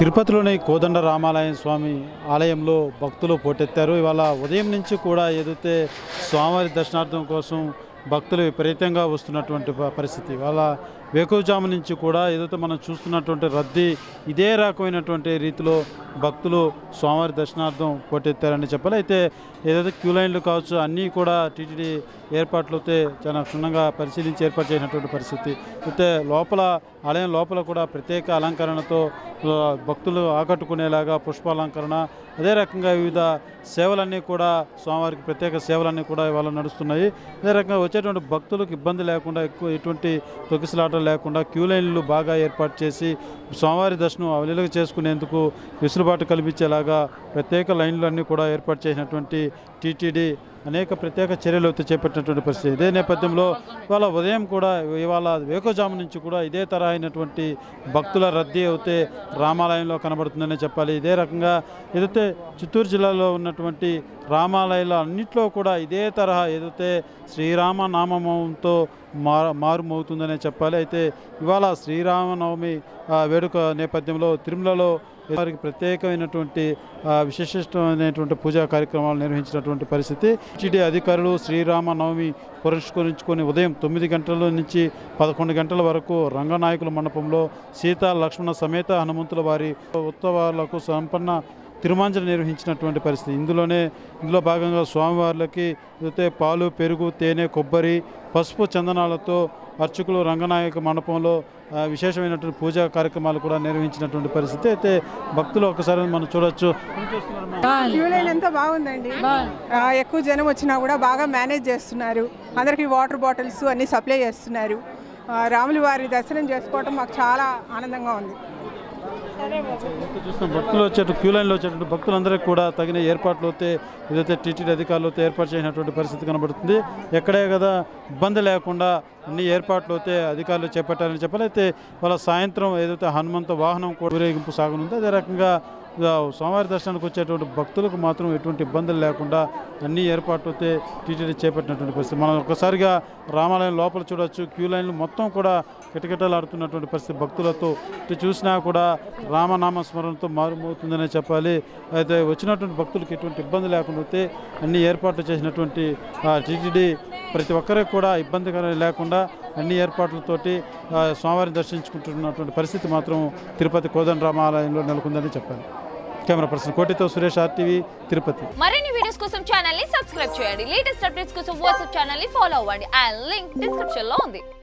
తిరుపతిలోని కోదండ రామాలయం స్వామి ఆలయంలో భక్తులు పోటెత్తారు. ఇవాళ ఉదయం నుంచి కూడా ఏదైతే స్వామివారి దర్శనార్థం కోసం భక్తులు విపరీతంగా వస్తున్నటువంటి పరిస్థితి. ఇవాళ వేకువజాము నుంచి కూడా ఏదైతే మనం చూస్తున్నటువంటి రద్దీ ఇదే రకమైనటువంటి రీతిలో భక్తులు స్వామివారి దర్శనార్థం పోటెత్తారని చెప్పాలి. అయితే ఏదైతే క్యూ లైన్లు కావచ్చు అన్నీ కూడా టీటీడీ ఏర్పాట్లు అయితే చాలా క్షుణ్ణంగా పరిశీలించి ఏర్పాటు చేసినటువంటి పరిస్థితి. అయితే లోపల ఆలయం లోపల కూడా ప్రత్యేక అలంకరణతో భక్తులు ఆకట్టుకునేలాగా పుష్పాలంకరణ, అదే రకంగా వివిధ సేవలన్నీ కూడా స్వామివారికి ప్రత్యేక సేవలన్నీ కూడా ఇవాళ నడుస్తున్నాయి. అదే రకంగా వచ్చేటువంటి భక్తులకు ఇబ్బంది లేకుండా ఎటువంటి తొక్కిసలాటలు లేకుండా క్యూ లైన్లు బాగా ఏర్పాటు చేసి స్వామివారి దర్శనం అవలీలగా చేసుకునేందుకు వెసులుబాటు కల్పించేలాగా ప్రత్యేక లైన్లు అన్నీ కూడా ఏర్పాటు చేసినటువంటి టీటీడీ అనేక ప్రత్యేక చర్యలు అయితే చేపట్టినటువంటి పరిస్థితి. ఇదే నేపథ్యంలో ఇవాళ ఉదయం కూడా ఇవాళ వేకువజాము నుంచి కూడా ఇదే తరహా అయినటువంటి భక్తుల రద్దీ అయితే రామాలయంలో కనబడుతుందని చెప్పాలి. ఇదే రకంగా ఏదైతే చిత్తూరు జిల్లాలో ఉన్నటువంటి రామాలయాల అన్నింటిలో కూడా ఇదే తరహా ఏదైతే శ్రీరామ నామమంతో మారుమవుతుందనే చెప్పాలి. అయితే ఇవాళ శ్రీరామనవమి వేడుక నేపథ్యంలో తిరుమలలో వారికి ప్రత్యేకమైనటువంటి విశిష్టమైనటువంటి పూజా కార్యక్రమాలు నిర్వహించినటువంటి పరిస్థితి. టీటీడీ అధికారులు శ్రీరామనవమి పురస్కరించుకొని ఉదయం 9 గంటల నుంచి 11 గంటల వరకు రంగనాయకుల మండపంలో సీతా లక్ష్మణ సమేత హనుమంతుల వారి ఉత్సవాలకు సంపన్న తిరుమాంజలి నిర్వహించినటువంటి పరిస్థితి. ఇందులో భాగంగా స్వామివార్లకి అయితే పాలు, పెరుగు, తేనె, కొబ్బరి, పసుపు, చందనాలతో అర్చకులు రంగనాయక మండపంలో విశేషమైనటువంటి పూజా కార్యక్రమాలు కూడా నిర్వహించినటువంటి పరిస్థితి. అయితే భక్తులు ఒకసారి మనం చూడొచ్చు. క్యూ లైన్ అంతా బాగుందండి. ఎక్కువ జనం వచ్చినా కూడా బాగా మేనేజ్ చేస్తున్నారు. అందరికీ వాటర్ బాటిల్స్ అన్నీ సప్లై చేస్తున్నారు. రాముల వారి దర్శనం చేసుకోవడం మాకు చాలా ఆనందంగా ఉంది. చూస్తాం భక్తులు క్యూ లైన్లో వచ్చేటువంటి భక్తులందరికీ కూడా తగిన ఏర్పాట్లు అయితే ఏదైతే టీటీడీ అధికారులతో ఏర్పాటు చేసినటువంటి పరిస్థితి కనబడుతుంది. ఎక్కడే కదా ఇబ్బంది లేకుండా అన్ని ఏర్పాట్లు అయితే అధికారులు చేపట్టారని చెప్పాలి. అయితే వాళ్ళ సాయంత్రం ఏదైతే హనుమంత వాహనం కూడా ఊరేగింపు సాగనుంది. అదే రకంగా స్వామివారి దర్శనానికి వచ్చేటువంటి భక్తులకు మాత్రం ఎటువంటి ఇబ్బందులు లేకుండా అన్ని ఏర్పాట్లు అయితే టీటీడీ చేపట్టినటువంటి పరిస్థితి. మనం ఒక్కసారిగా రామాలయం లోపల చూడవచ్చు. క్యూ లైన్లు మొత్తం కూడా కిటకిటలాడుతున్నటువంటి పరిస్థితి. భక్తులతో చూసినా కూడా రామనామ స్మరణతో మారుమవుతుందనే చెప్పాలి. అయితే వచ్చినటువంటి భక్తులకు ఎటువంటి ఇబ్బంది లేకుండా అయితే అన్ని ఏర్పాట్లు చేసినటువంటి టీటీడీ ప్రతి ఒక్కరికి కూడా ఇబ్బందికరం లేకుండా అన్ని ఏర్పాట్లతోటి స్వామివారిని దర్శించుకుంటున్నటువంటి పరిస్థితి మాత్రం తిరుపతి కోదండ రామాలయంలో నెలకొందని చెప్పాలి. కెమెరా పర్సన్ కోటితో సురేష్, RTV, తిరుపతి. మరిన్ని వీడియోస్ కోసం ఛానల్ ని సబ్స్క్రైబ్ చేయండి. లేటెస్ట్ అప్డేట్స్ కోసం వాట్సాప్ ఛానల్ ని ఫాలో అవ్వండి. ఆ లింక్ డిస్క్రిప్షన్ లో ఉంది.